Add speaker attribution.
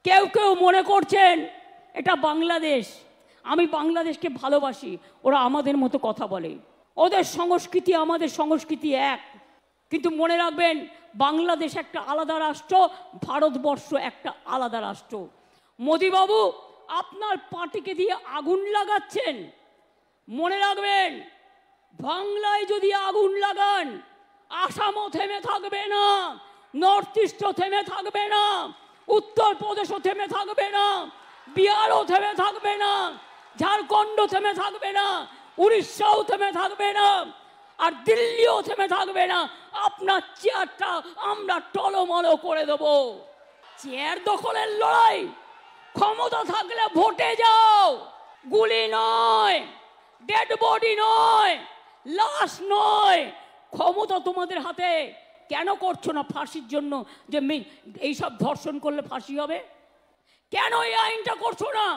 Speaker 1: কেউ কেউ মনে করছেন এটা বাংলাদেশ, আমি বাংলাদেশকে ভালোবাসি, ওরা আমাদের মতো কথা বলে, ওদের সংস্কৃতি আমাদের সংস্কৃতি এক। কিন্তু মনে রাখবেন, বাংলাদেশ একটা আলাদা রাষ্ট্র, ভারতবর্ষ একটা আলাদা রাষ্ট্র। মোদিবাবু আপনার পার্টিকে দিয়ে আগুন লাগাচ্ছেন, মনে রাখবেন বাংলায় যদি আগুন লাগান, আসামও থেমে থাকবে না, নর্থ ইস্টও থেমে থাকবে না, উত্তরপ্রদেশও থেমে থাকবে না, বিহারও থেমে থাকবে না, ঝাড়খণ্ডও থেমে থাকবে না, উড়িষ্যাও থেমে থাকবে না, আর দিল্লিও থেমে থাকবে না। আপনার চেয়ারটা আমরা টলমলো করে দেব। চেয়ার দখলের লড়াই, ক্ষমতা থাকলে ভোটে যাও, গুলি নয়, ডেড বডি নয়, লাশ নয়। ক্ষমতা তোমাদের হাতে, কেন করছো না ফাঁসির জন্য? যে এইসব ধর্ষণ করলে ফাঁসি হবে, কেন এই আইনটা করছো না?